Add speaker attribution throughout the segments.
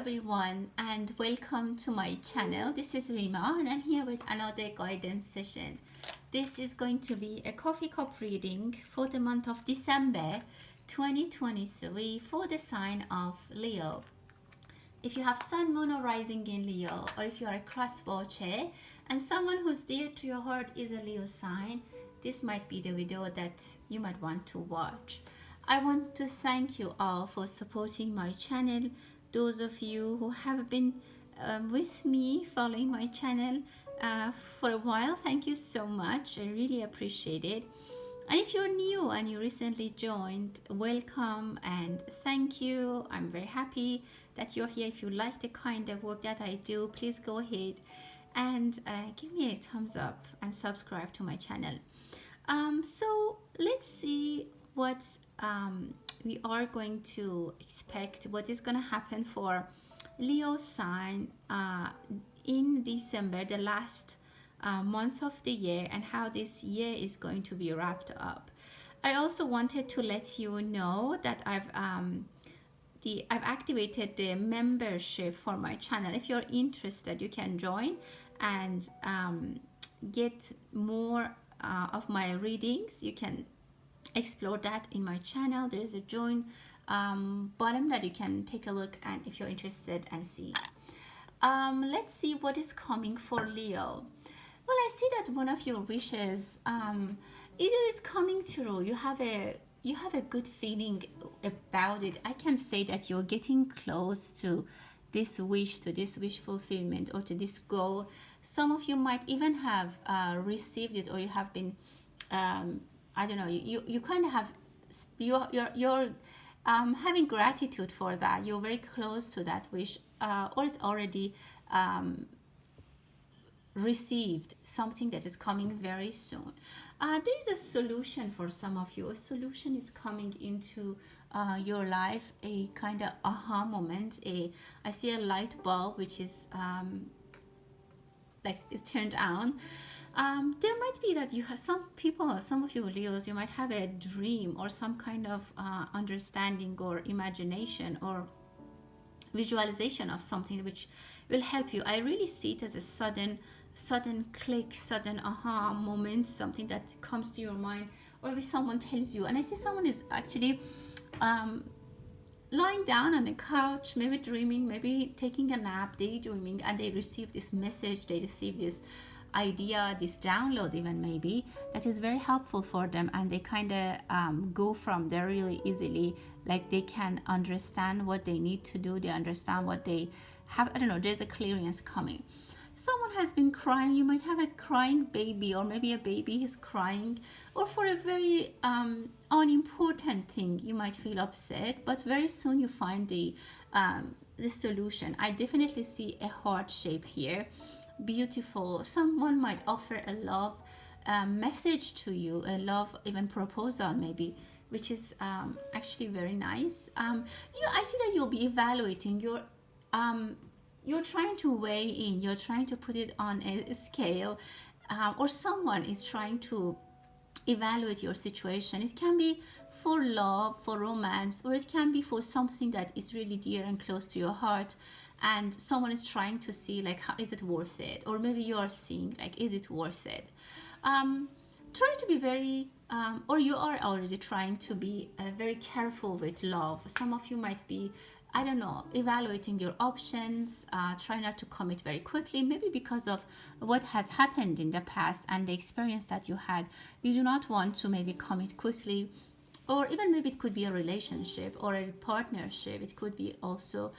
Speaker 1: everyone and welcome to my channel. This is Rima and I'm here with another guidance session. This is going to be a coffee cup reading for the month of December 2023 for the sign of Leo. If you have Sun, Moon or Rising in Leo, or if you are a cross watcher and someone who's dear to your heart is a Leo sign, this might be the video that you might want to watch. I want to thank you all for supporting my channel. Those of you who have been with me following my channel for a while, thank you so much. I really appreciate it. And if you're new and you recently joined, welcome and thank you. I'm very happy that you're here. If you like the kind of work that I do, please go ahead and give me a thumbs up and subscribe to my channel. So let's see what we are going to expect, what is going to happen for Leo sign in December, the last month of the year, and how this year is going to be wrapped up. I also wanted to let you know that I've activated the membership for my channel. If you're interested, you can join and get more of my readings. You can explore that in my channel. There is a join button that you can take a look and if you're interested and see. Let's see what is coming for Leo. Well, I see that one of your wishes either is coming true. You have a good feeling about it. I can say that you're getting close to this wish, to this wish fulfillment, or to this goal. Some of you might even have received it, or you have been I don't know, you kind of have, you're having gratitude for that. You're very close to that wish, or it's already received, something that is coming very soon. There is a solution for some of you. A solution is coming into your life, a kind of aha moment. I see a light bulb which is like it's turned on. There might be that you have some of you Leos, you might have a dream or some kind of understanding or imagination or visualization of something which will help you. I really see it as a sudden click, sudden aha moment, something that comes to your mind, or maybe someone tells you. And I see someone is actually lying down on a couch, maybe dreaming, maybe taking a nap, daydreaming, and they receive this message, they receive this idea, this download even maybe, that is very helpful for them, and they kind of go from there really easily. Like they can understand what they need to do, they understand what they have. I don't know, there's a clearance coming. Someone has been crying. You might have a crying baby, or maybe a baby is crying, or for a very unimportant thing you might feel upset, but very soon you find the solution. I definitely see a heart shape here, beautiful. Someone might offer a love message to you, a love even proposal maybe, which is actually very nice. I see that you'll be evaluating your you're trying to weigh in, you're trying to put it on a scale, or someone is trying to evaluate your situation. It can be for love, for romance, or it can be for something that is really dear and close to your heart, and someone is trying to see like, how is it worth it? Or maybe you are seeing like, is it worth it? Try to be very or you are already trying to be very careful with love. Some of you might be, I don't know, evaluating your options. Try not to commit very quickly, maybe because of what has happened in the past and the experience that you had. You do not want to maybe commit quickly, or even maybe it could be a relationship or a partnership. It could be also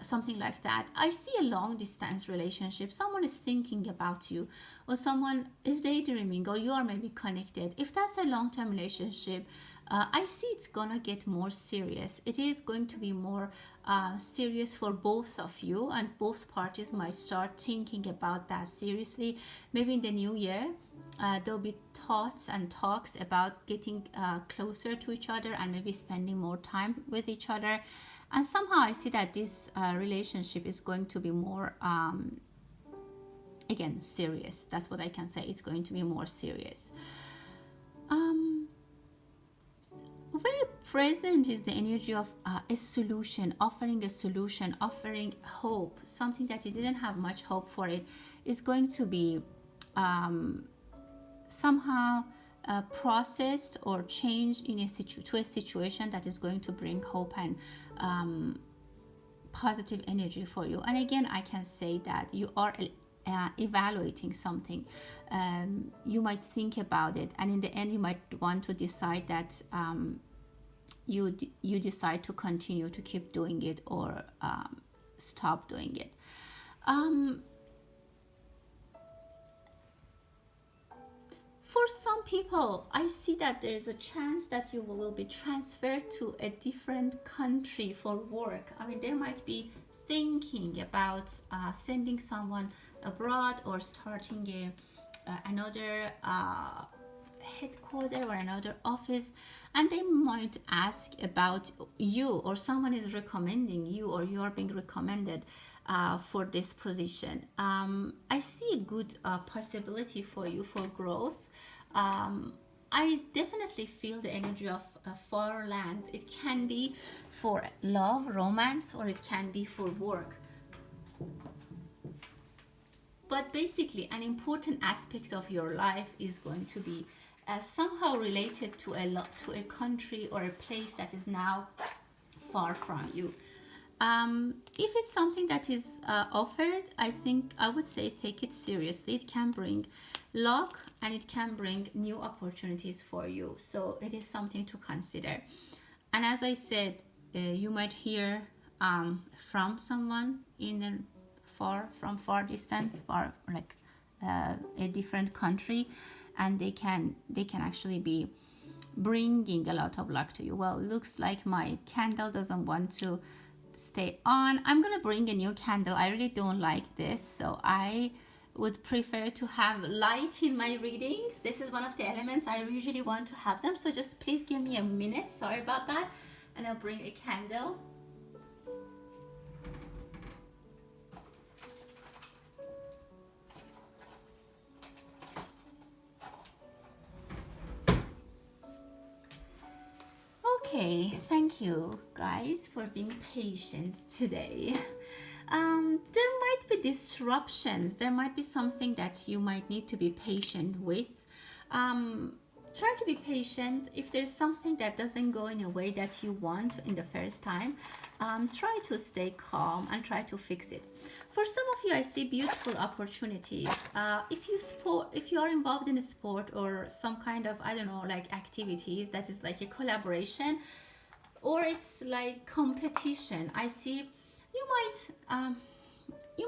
Speaker 1: something like that. I see a long distance relationship. Someone is thinking about you, or someone is daydreaming, or you are maybe connected. If that's a long-term relationship, I see it's gonna get more serious. It is going to be more serious for both of you, and both parties might start thinking about that seriously. Maybe in the new year, there'll be thoughts and talks about getting closer to each other and maybe spending more time with each other. And somehow I see that this relationship is going to be more again, serious. That's what I can say. It's going to be more serious. Very Present is the energy of a solution, offering hope, something that you didn't have much hope for. It is going to be somehow processed or changed in to a situation that is going to bring hope and positive energy for you. And again, I can say that you are evaluating something. You might think about it, and in the end you might want to decide that you decide to continue to keep doing it, or stop doing it. For some people, I see that there is a chance that you will be transferred to a different country for work. I mean, they might be thinking about sending someone abroad, or starting another headquarter or another office, and they might ask about you, or someone is recommending you, or you are being recommended for this position. I see a good possibility for you for growth. I definitely feel the energy of far lands. It can be for love, romance, or it can be for work. But basically, an important aspect of your life is going to be somehow related to a country or a place that is now far from you. If it's something that is offered, I think I would say take it seriously. It can bring luck, and it can bring new opportunities for you. So it is something to consider. And as I said, you might hear from someone in a far distance, or like a different country, and they can actually be bringing a lot of luck to you. Well, looks like my candle doesn't want to stay on. I'm gonna bring a new candle. I really don't like this, so I would prefer to have light in my readings. This is one of the elements I usually want to have them, so just please give me a minute. Sorry about that. And I'll bring a candle. Okay, thank you guys for being patient today. There might be disruptions. There might be something that you might need to be patient with. Try to be patient. If there's something that doesn't go in a way that you want in the first time, try to stay calm and try to fix it. For some of you, I see beautiful opportunities. If you are involved in a sport or some kind of, I don't know, like activities that is like a collaboration, or it's like competition, I see you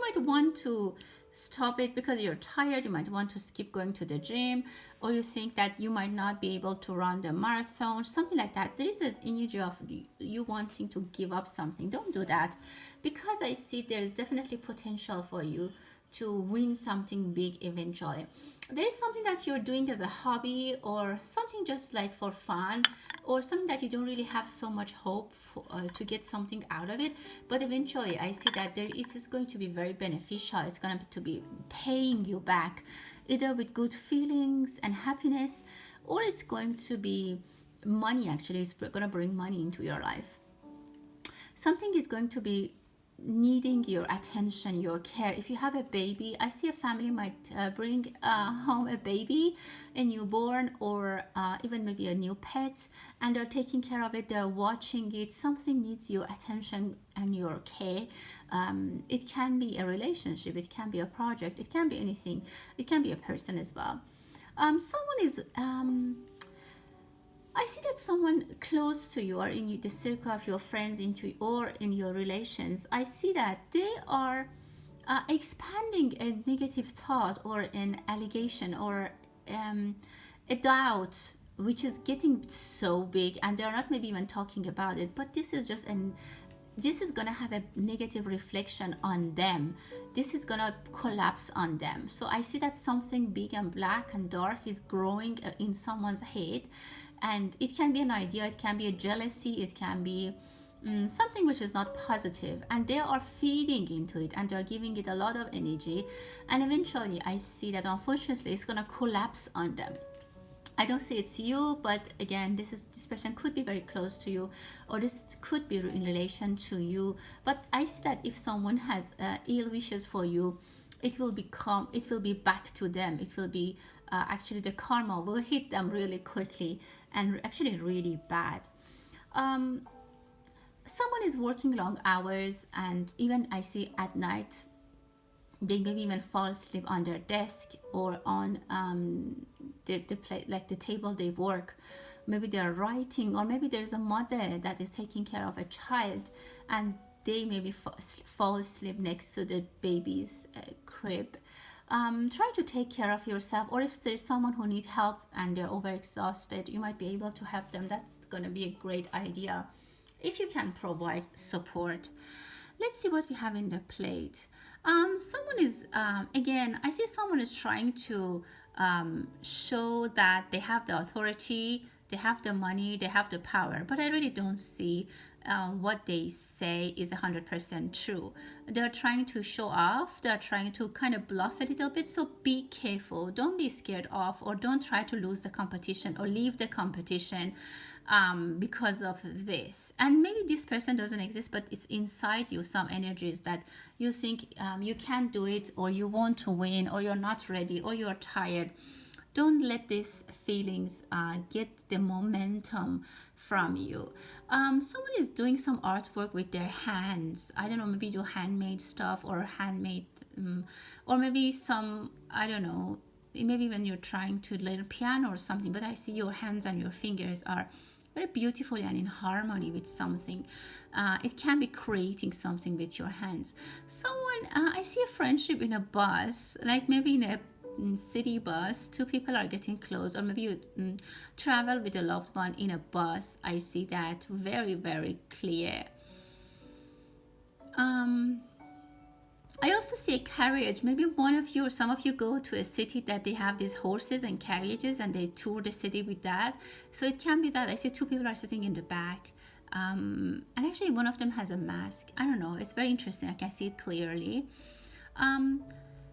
Speaker 1: might want to stop it because you're tired. You might want to skip going to the gym, or you think that you might not be able to run the marathon, something like that. There is an energy of you wanting to give up something. Don't do that, because I see there's definitely potential for you to win something big eventually. There is something that you're doing as a hobby, or something just like for fun, or something that you don't really have so much hope for, to get something out of it, but eventually I see that it is going to be very beneficial. It's going to be paying you back, either with good feelings and happiness, or it's going to be money. Actually, it's going to bring money into your life. Something is going to be needing your attention, your care. If you have a baby, I see a family might bring home a baby, a newborn, or even maybe a new pet, and they're taking care of it, they're watching it. Something needs your attention and your care. It can be a relationship, it can be a project, it can be anything, it can be a person as well. Someone is I see that someone close to you, or in the circle of your friends, or in your relations, I see that they are expanding a negative thought, or an allegation, or a doubt, which is getting so big, and they're not maybe even talking about it, but this is going to have a negative reflection on them. This is going to collapse on them. So I see that something big and black and dark is growing in someone's head. And it can be an idea, it can be a jealousy, it can be something which is not positive, and they are feeding into it, and they're giving it a lot of energy, and eventually I see that unfortunately it's going to collapse on them. I don't say it's you, but again, this person could be very close to you, or this could be in relation to you. But I see that if someone has ill wishes for you, it will be back to them. It will be actually the karma will hit them really quickly and actually really bad. Um, Someone is working long hours, and even I see at night they maybe even fall asleep on their desk or on the play, like the table they work. Maybe they're writing, or maybe there's a mother that is taking care of a child, and they maybe fall asleep next to the baby's crib. Try to take care of yourself, or if there's someone who needs help and they're overexhausted, you might be able to help them. That's going to be a great idea if you can provide support. Let's see what we have in the plate. Someone is, again, I see someone is trying to show that they have the authority, they have the money, they have the power, but I really don't see what they say is 100% true. They're trying to show off, they're trying to kind of bluff a little bit, so be careful. Don't be scared off, or don't try to lose the competition or leave the competition because of this. And maybe this person doesn't exist, but it's inside you, some energies that you think you can't do it, or you want to win, or you're not ready, or you're tired. Don't let these feelings get the momentum from you. Someone is doing some artwork with their hands. I don't know, maybe do handmade stuff, or handmade, or maybe some, I don't know, maybe when you're trying to learn piano or something, but I see your hands and your fingers are very beautifully and in harmony with something. It can be creating something with your hands. Someone, I see a friendship in a bus, like maybe in a city bus. Two people are getting close, or maybe you travel with a loved one in a bus. I see that very, very clear. I also see a carriage. Maybe one of you or some of you go to a city that they have these horses and carriages, and they tour the city with that. So it can be that. I see two people are sitting in the back. And actually one of them has a mask. I don't know. It's very interesting. I can see it clearly.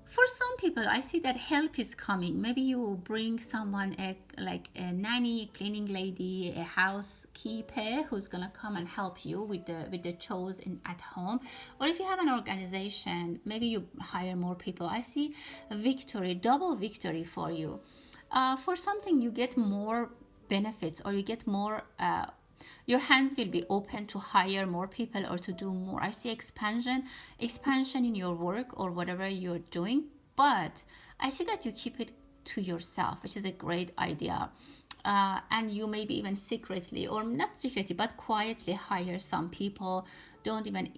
Speaker 1: For some people, I see that help is coming. Maybe you bring someone, like a nanny, cleaning lady, a housekeeper who's gonna come and help you with the chores at home. Or if you have an organization, maybe you hire more people. I see a victory, double victory for you. For something, you get more benefits, or you get more. Your hands will be open to hire more people or to do more. I see expansion in your work or whatever you're doing, but I see that you keep it to yourself, which is a great idea. And you maybe even secretly, or not secretly, but quietly hire some people. Don't even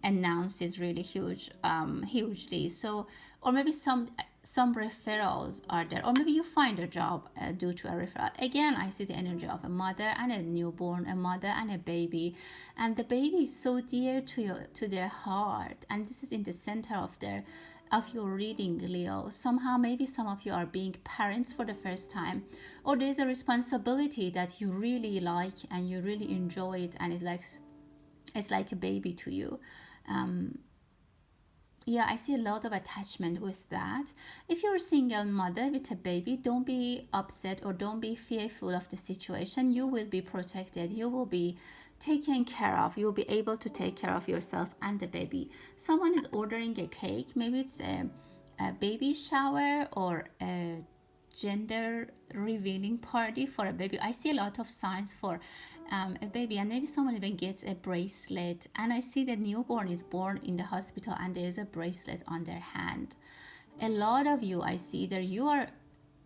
Speaker 1: announce it really hugely. So, or maybe some referrals are there, or maybe you find a job due to a referral. Again, I see the energy of a mother and a newborn, a mother and a baby, and the baby is so dear to their heart, and this is in the center of your reading, Leo. Somehow, maybe some of you are being parents for the first time, or there's a responsibility that you really like and you really enjoy it, and it's like a baby to you. Yeah, I see a lot of attachment with that. If you're a single mother with a baby, don't be upset or don't be fearful of the situation. You will be protected. You will be taken care of. You'll be able to take care of yourself and the baby. Someone is ordering a cake. Maybe it's a baby shower or a gender revealing party for a baby. I see a lot of signs for a baby, and maybe someone even gets a bracelet, and I see the newborn is born in the hospital and there's a bracelet on their hand. A lot of you, I see that you are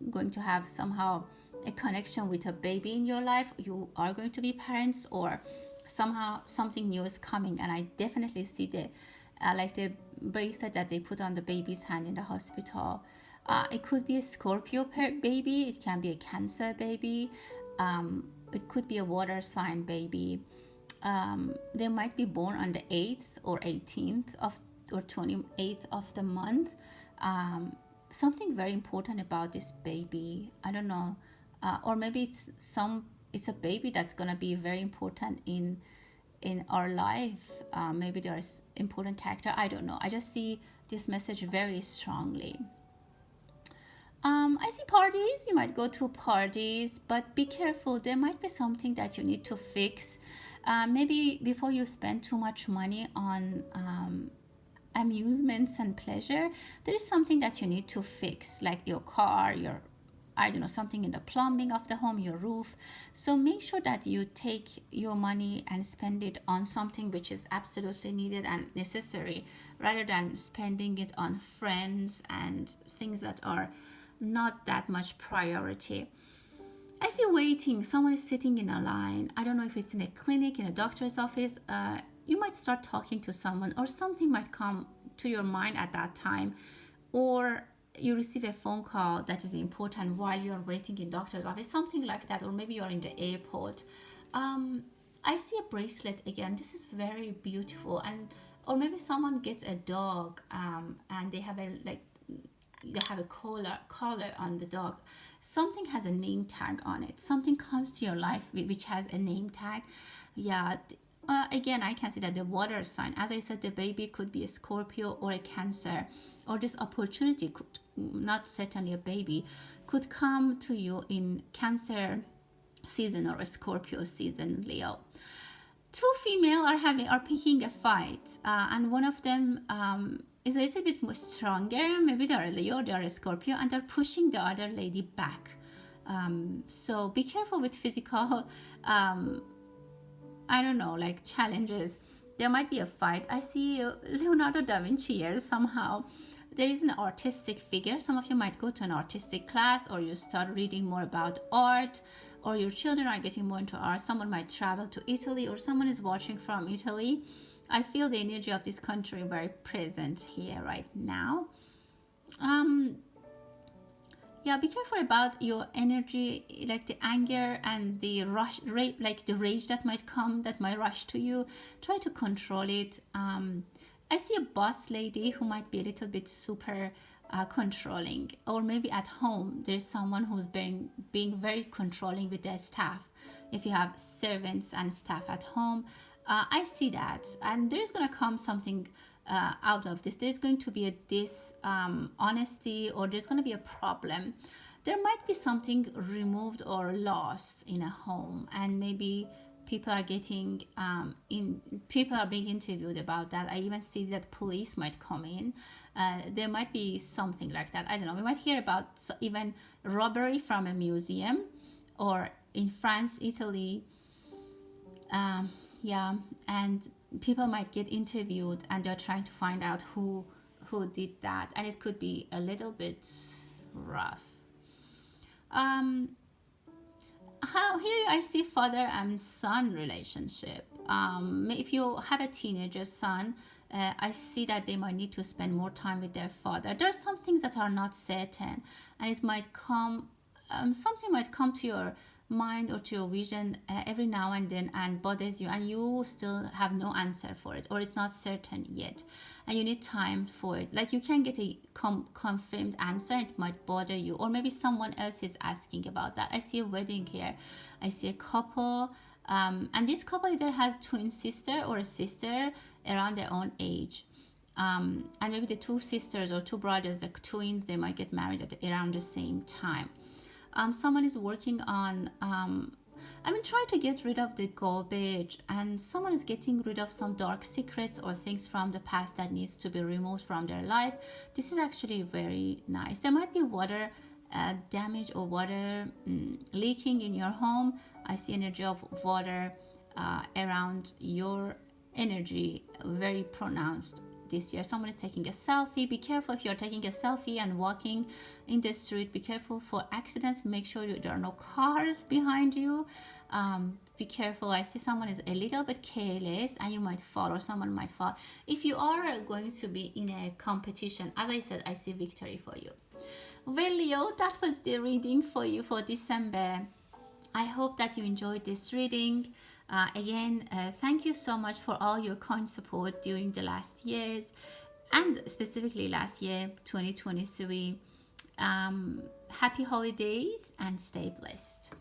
Speaker 1: going to have somehow a connection with a baby in your life. You are going to be parents, or somehow something new is coming, and I definitely see the like the bracelet that they put on the baby's hand in the hospital. It could be a Scorpio baby, it can be a Cancer baby, it could be a water sign baby. They might be born on the 8th or 18th of or 28th of the month. Something very important about this baby, I don't know, or maybe it's a baby that's gonna be very important in our life. Maybe there's important character, I don't know. I just see this message very strongly. I see parties. You might go to parties, but be careful. There might be something that you need to fix. Maybe before you spend too much money on amusements and pleasure, there is something that you need to fix, like your car, your, I don't know, something in the plumbing of the home, your roof. So make sure that you take your money and spend it on something which is absolutely needed and necessary, rather than spending it on friends and things that are not that much priority. I see waiting. Someone is sitting in a line. I don't know if it's in a clinic, in a doctor's office. You might start talking to someone, or something might come to your mind at that time, or you receive a phone call that is important while you're waiting in doctor's office, something like that, or maybe you're in the airport. I see a bracelet again. This is very beautiful, and or maybe someone gets a dog, and they have a like you have a collar on the dog. Something has a name tag on it. Something comes to your life which has a name tag. Yeah. Again, I can see that the water sign, as I said, the baby could be a Scorpio or a Cancer, or this opportunity could, not certainly a baby, could come to you in Cancer season or a Scorpio season, Leo. Two female are picking a fight, and one of them is a little bit more stronger. Maybe they're a Leo, they're a Scorpio, and they're pushing the other lady back. So be careful with physical, I don't know, like challenges. There might be a fight. I see Leonardo da Vinci here somehow. There is an artistic figure. Some of you might go to an artistic class, or you start reading more about art, or your children are getting more into art. Someone might travel to Italy, or someone is watching from Italy. I feel the energy of this country very present here right now. Yeah, be careful about your energy, like the anger and the rush, like the rage that might come, that might rush to you. Try to control it. I see a boss lady who might be a little bit super controlling, or maybe at home there's someone who's being very controlling with their staff. If you have servants and staff at home, I see that, and there's gonna come something out of this. There's going to be a dishonesty, or there's going to be a problem. There might be something removed or lost in a home, and maybe people are getting people are being interviewed about that. I even see that police might come in. There might be something like that. I don't know. We might hear about even robbery from a museum, or in France, Italy. Yeah, and people might get interviewed, and they're trying to find out who did that, and it could be a little bit rough. How here I see father and son relationship. If you have a teenager son, I see that they might need to spend more time with their father. There are some things that are not certain, and it might come, something might come to your mind or to your vision every now and then, and bothers you, and you still have no answer for it, or it's not certain yet, and you need time for it. Like you can get a confirmed answer, it might bother you, or maybe someone else is asking about that. I see a wedding here. I see a couple, and this couple either has twin sister or a sister around their own age. And maybe the two sisters or two brothers, the twins, they might get married at around the same time. Someone is working on, try to get rid of the garbage, and someone is getting rid of some dark secrets or things from the past that needs to be removed from their life. This is actually very nice. There might be water damage, or water leaking in your home. I see energy of water around your energy, very pronounced this year. Someone is taking a selfie. Be careful if you're taking a selfie and walking in the street. Be careful for accidents. Make sure there are no cars behind you. Be careful. I see someone is a little bit careless, and you might fall, or someone might fall. If you are going to be in a competition, as I said, I see victory for you. Well, Leo, that was the reading for you for December. I hope that you enjoyed this reading. Again, thank you so much for all your kind support during the last years, and specifically last year, 2023. Happy holidays, and stay blessed.